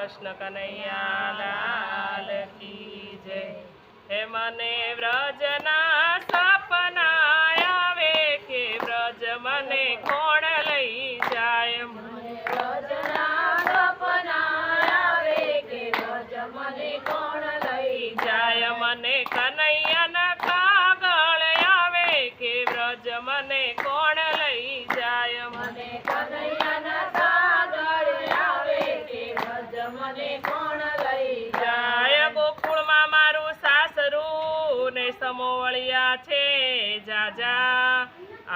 કૃષ્ણ કનૈયા લાલ કી જય। હે મને વ્રજના સપના આવે કે વ્રજ મને કોણ લઈ જાય। મને વ્રજના સપના આવે કે વ્રજ મને કોણ લઈ જાય। મને કનૈયાના કાગળ આવે કે વ્રજ મને કોણ લઈ જાય। મને કનૈયાના કાગળ આવે કે વ્રજ મને કોણ લઈ જાય। ગોકુળમાં મારું સાસરું ને સમોવળિયા છે જાજા।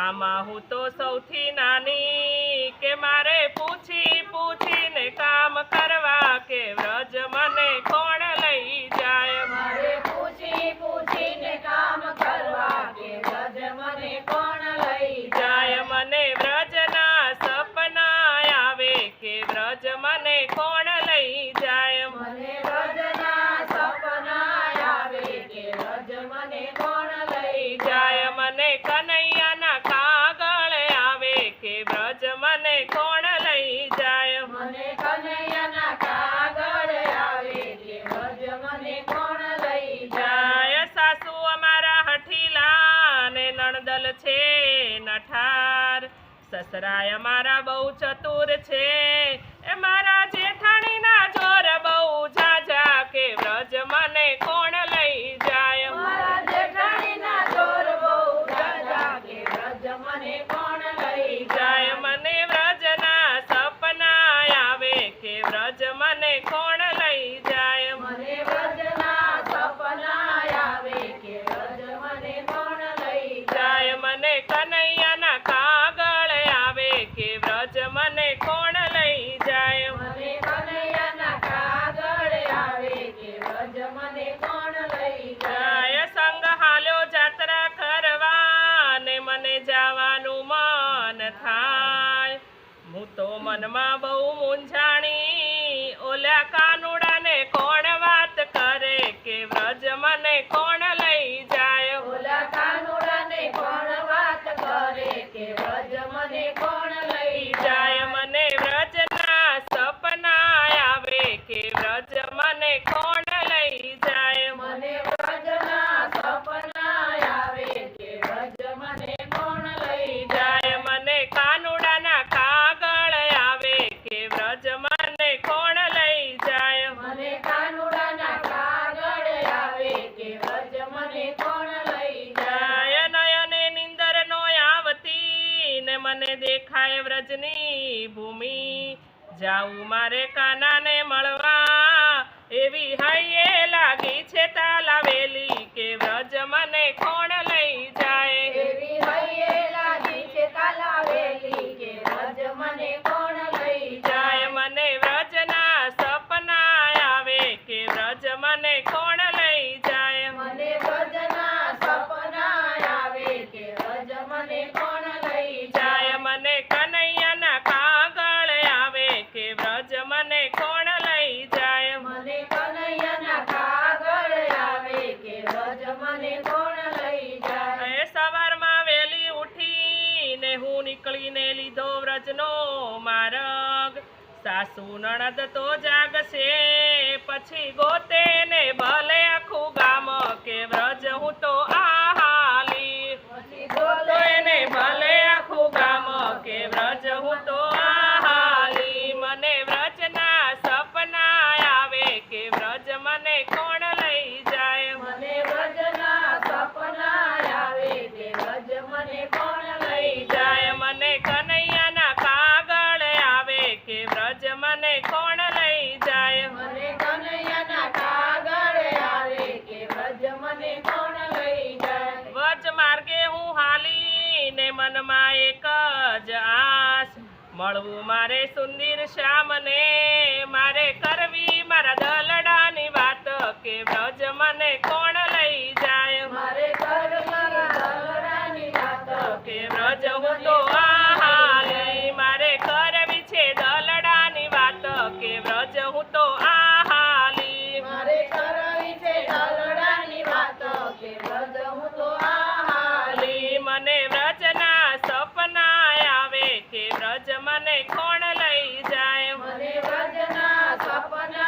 આમાં હું તો સૌથી નાની કે મારે પૂછી પૂછીને કામ કરવા કે વ્રજ મને કોણ લઈ જાય। મારે પૂછી પૂછીને કામ કરવા કે વ્રજ મને કોણ લઈ જાય। મને વ્રજના સપના આવે કે વ્રજ મને કોણ લઈ જાય। મને વ્રજના સપના આવે કે વ્રજ મને કોણ લઈ જાય। મને કનૈયાના કાગળ આવે કે વ્રજ મને કોણ લઈ જાય। મને કનૈયાના કાગળ આવે કે વ્રજ મને કોણ લઈ જાય। સાસુ અમારા હઠીલા ને નણદલ છે નઠાર। સસરાય અમારા બહુ ચતુર છે એ મારા જેઠાણીના જોર બહુ ઝાઝા કે વ્રજ મને કોણ લઈ જાય। મારા જેઠાણીના જોર બહુ ઝાઝા કે વ્રજ મને કોણ લઈ જાય। મને વ્રજના સપના આવે કે વ્રજ મને કોણ લઈ જાય। મને વ્રજના સપના આવે કે વ્રજ મને કોણ લઈ જાય। મને કનૈયાના કાગળ આવે કે વ્રજ મને કોણ લઈ જાય। મને કનૈયાના કાગળ આવે કે વ્રજ મને કોણ લઈ જાય। સંગ હાલ્યો જાત્રા કરવા ને મને જવાનું મન થાય। હું તો મનમાં બહુ મૂંઝાણી ઓલા કાનુડાને કોણ વાત કરે કે વ્રજ મને કોણ લઈ જાય। ઓલા કાનુડાને કોણ વાત કરે કે વ્રજ મને કોણ લઈ જાય। મને વ્રજના સપના આવે કે વ્રજ મને કોણ લઈ જાય। મને વ્રજના સપના આવે કે વ્રજ મને કોણ લઈ જાય। મને કાનુડાના કાગળ આવે કે વ્રજ મને કોણ લઈ જાય। મને કાનુડાના કાગળ આવે કે વ્રજ મને કોણ લઈ જાય। નયને નિંદર નો આવતી ને મને દેખાય વ્રજની ભૂમિ। જાઉં મારે કાનાને મળવા એવી હૈયે લાગી છે તાલાવેલી કે વ્રજ મને કોણ લઈ જાય। એવી હૈયે લાગી છે તાલાવેલી કે વ્રજ મને કોણ લઈ જાય। મને વ્રજના સપના આવે કે વ્રજ મને કોણ લઈ જાય। મને વ્રજના સપના આવે કે વ્રજ મને કોણ લઈ જાય। મને કનૈયાના કાગળ આવે કે વ્રજ મને કોણ લઈ જાય। મને કનૈયાના કાગળ આવે કે વ્રજ મને કોણ લઈ જાય। એ સવારમાં વહેલી ઉઠીને હું નીકળીને લીધો વ્રજનો માર્ગ। સાસુ નણદ તો જાગશે પછી ગોતે ને ભલે આખું ગામ કે વ્રજ હું તો આ હાલી। પછી ગોતો એને ભલે આખું ગામ કે વ્રજ હું તો આ હાલી। મને વ્રજના સપના આવે કે વ્રજ મને કોણ લઈ જાય। મને વ્રજના સપના આવે કે વ્રજ મને કોણ લઈ જાય। મને કનૈયાના કાગળ આવે કે વ્રજ મને કોણ લઈ જાય। મને કનૈયાના કાગળ આવે કે વ્રજ મને કોણ લઈ જાય। વ્રજ માર્ગે હું હાલી ને મનમાં એક જ આસ મળવું મારે સુંદર શ્યામને મારે કરવી મારા દલડાની વાત કે વ્રજ મને કોણ લઈ જાય। મારે કરવી દલડાની વાત કે વ્રજ હું તો આ હાલી। મારે કરવી છે દલડાની વાત કે વ્રજ હું તો આ હાલી। મારે કરવી છે દલડાની વાત કે વ્રજ હું તો આ હાલી। મને વ્રજના સપના આવે કે વ્રજ મને કોણ લઈ જાય। મને વ્રજના સપના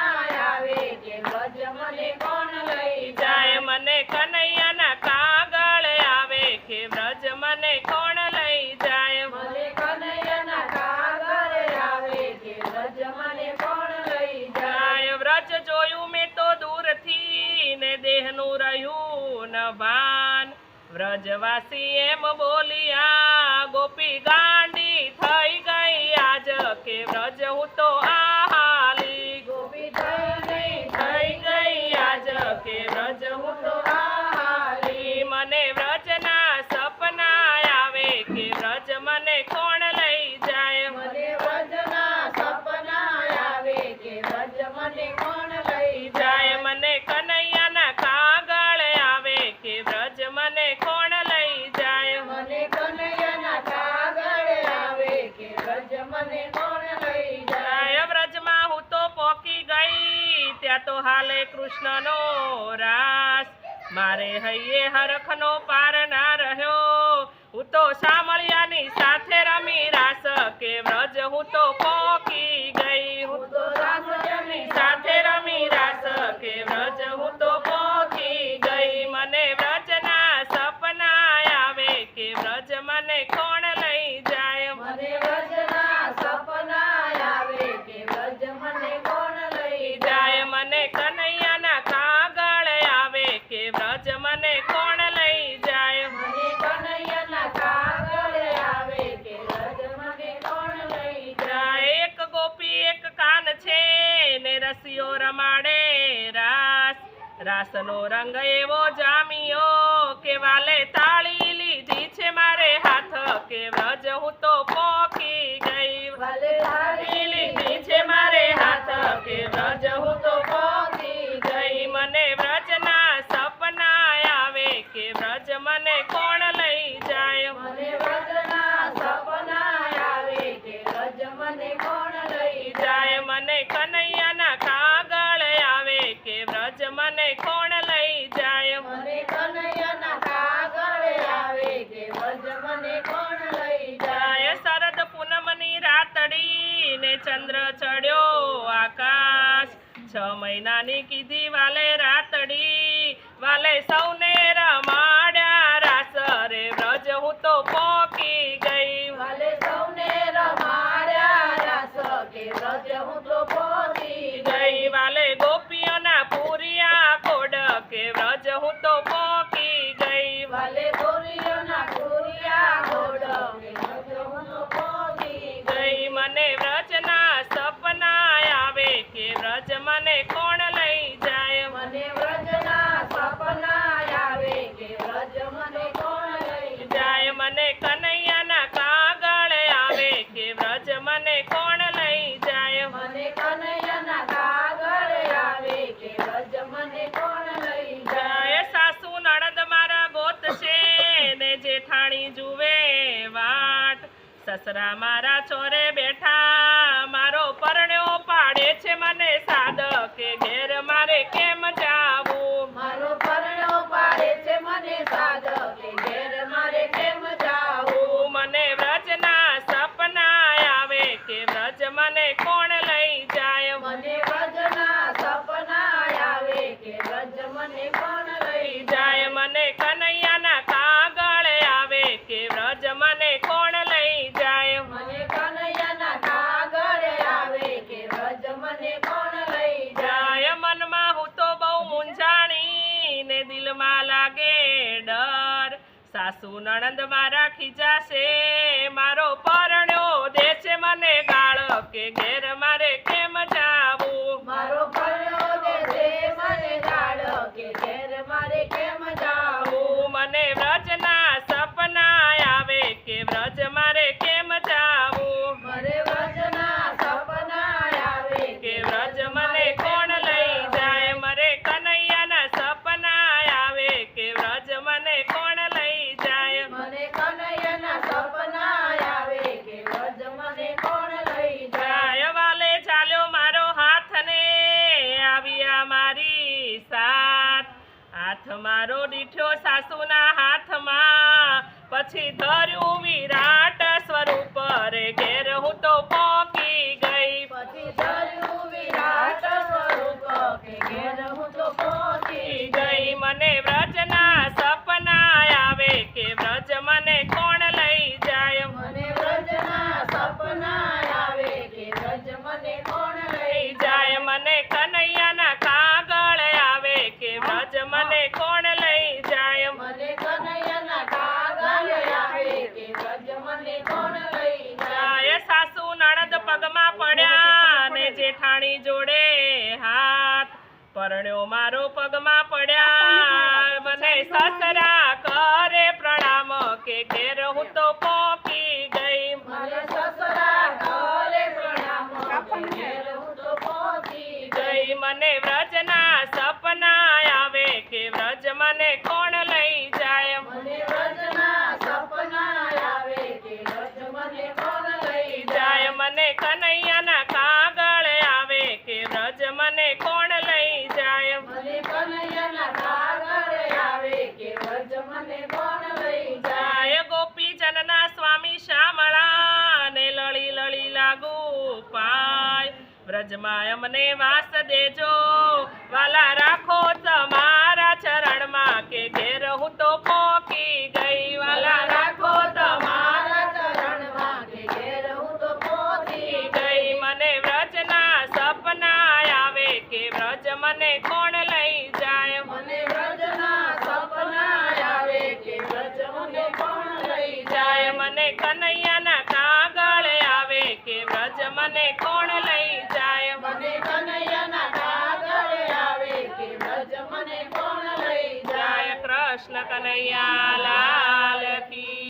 વ્રજવાસી એમ બોલિયા ગોપી ગાંડી થઈ ગઈ આજ કે વ્રજ હું તો આહાલી ગોપી થઈ થઈ ગઈ આજ કે વ્રજ હું તો આહાલી મને વ્રજના સપના આવે કે વ્રજ મને કોણ લઈ જાય મને વ્રજના સપના આવે કે વ્રજ મને કોણ લઈ જાય મને કનૈયાના કાગળ આવે કે વ્રજ મને કોણ લઈ જાય મને કનૈયાના કાગળ આવે કે વ્રજ મને કોણ લઈ જાય વ્રજમાં હું તો પોકી ગઈ ત્યાં તો હાલે કૃષ્ણનો રાસ મારે હૈયે હરખનો પાર ના રહ્યો હું તો શામળિયાની સાથે રમી રાસ કે વ્રજ હું તો પોકી ગઈ હું તો રાસની સાથે રમી રાસ કે વ્રજ હું તો પોકી ગઈ મને વ્રજના સપના આવે કે વ્રજ મને કોણ લઈ જાય મને વ્રજના સપના આવે કે વ્રજ મને કોણ લઈ જાય મને કનૈયાના કાગળ આવે કે વ્રજ મને કોણ લઈ જાય મને કનૈયાના કાગળ આવે કે વ્રજ મને કોણ લઈ જાય એક ગોપી એક કાન છે ને રસિયો રમાડે રાસ રાસનો રંગ એવો જામ્યો કે વાલે તાળી લીધી છે મારે હાથ કે વ્રજ હું તો પોકી ગઈ વાલે તાળી લીધી છે મારે હાથ કે વ્રજ હું તો પોકી ગઈ મને વ્રજના સપના આવે કે વ્રજ મને કોણ લઈ જાય મને વ્રજના સપના આવે કે વ્રજ મને કોણ લઈ જાય મને કનૈયાના કાગળ આવે કે વ્રજ મને કોણ લઈ જાય મને કનૈયાના કાગળ આવે કે વ્રજ મને કોણ લઈ જાય શરદ પૂનમની રાતડી ને ચંદ્ર ચડ્યો આકાશ 6 મહિનાની કીધી વાલે રાતડી વાલે સૌને રમાડ્યા રાસ રે વ્રજ હું તો પોકી ગઈ વાલે સૌને રમાડ્યા રાસ કે વ્રજ હું તો પહોંચી ગઈ વાલે ગોપીઓના પૂરિયા કોડ કે વ્રજ હું તો પોકી ગઈ વાલે ગોરીઓના પૂરિયા ઘોડ કે વ્રજ હું તો પહોંચી ગઈ મને વ્રજના સપના આવે કે વ્રજ મને કોણ લઈ જાય મને વ્રજના સપના આવે કે વ્રજ મને કોણ લઈ જાય મને કનૈયાના કાગળ આવે કે વ્રજ મને કોણ લઈ જાય મને કનૈયાના કાગળ આવે કે વ્રજ મને કોણ લઈ જાય સાસુ નણંદ મારા ગોત છે ને જેઠાણી જુએ વાટ સસરા મારા ચોરે બેઠા મારો પરણ્યો પાડે છે મને સાદ કે ઘેર મારે કેમ જાવું મારો પરણો પાડે છે મને સાદ કે ઘેર મારે કેમ જાવું મને વ્રજના સપના આવે કે વ્રજ મને કોણ લઈ જાય મને વ્રજના સપના આવે કે વ્રજ મને કોણ લઈ જાય મને કનૈયાના કાગળ આવે કે વ્રજ મને કોણ લઈ જાય મને કનૈયાના કાગળ આવે કે વ્રજ મને કોણ લઈ જાય મનમાં હું તો બહુ મૂંઝાણી ને દિલમાં લાગે ડર સાસુ નણંદ મારા ખીજાશે મારો પરણ્યો દે છે મને ગાળ કે ઘેર મારે કેમ જાવું મારો પરણો દે છે મને ગાળ કે ઘેર મારે કેમ જાવું મને વ્રજના સપના આવે કે વ્રજ મારે કેમ જાવું મને વ્રજના સપના આવે કે વ્રજ મને કોણ લઈ જાય મરે કનૈયાના સપના આવે કે વ્રજ મને કોણ લઈ જાય મને કનૈયાના સપના આવે કે વ્રજ મને કોણ લઈ જાય વાલે ચાલ્યો મારો હાથ ને આવ્યા મારી સાથ હાથ મારો દીઠ્યો સાસુના હાથમાં પછી ધર્યું વિરાટ સ્વરૂપ રે ઘેર હું તો પોકી ગઈ પછી ધર્યું વિરાટ સ્વરૂપ કે ઘેર હું તો પહોંચી ગઈ મને વ્રજના સપના આવે કે વ્રજ મને કોણ લઈ જાય મને વ્રજના સપના આવે કે વ્રજ મને કોણ લઈ જાય મને કનૈયાના કાગળ આવે કે વ્રજ મને કોણ લઈ જાય મને કનૈયાના જેઠાણી જોડે હાથ પરણ્યો મારો પગમાં પડ્યા મને સસરા કરે પ્રણામ કે ઘેર હું તો પોકી ગઈ મને સસરા કરે પ્રણામ કે ઘેર હું તો પહોંચી ગઈ મને વ્રજના સપના આવે કે વ્રજ મને કોણ લઈ જાય મને વ્રજના સપના આવે કે વ્રજ મને કોણ લઈ જાય મને કનૈયાના કાગળ આવે કે વ્રજ મને કોણ લઈ જાય મને કનૈયાના કાગળ આવે કે વ્રજ મને કોણ લઈ જાય જાય ગોપીજનના સ્વામી શામળા ને લળી લળી લાગુ પાય વ્રજમાં અમને વાસ દેજો વાલા રાખો તમારા ચરણમાં કે ઘેર હું તો પોકી ગઈ વાલા રાખો તમારા ચરણમાં કે ઘેર હું તો પહોંચી ગઈ મને વ્રજના સપના આવે કે વ્રજ મને કોણ લઈ જાય મને વ્રજના સપના આવે કે વ્રજ મને કોણ લઈ જાય મને કનૈયાના કાગળ આવે કે વ્રજ મને કોણ લઈ જાય મને કનૈયાના કાગળ આવે કે વ્રજ મને કોણ લઈ જય કૃષ્ણ કનૈયા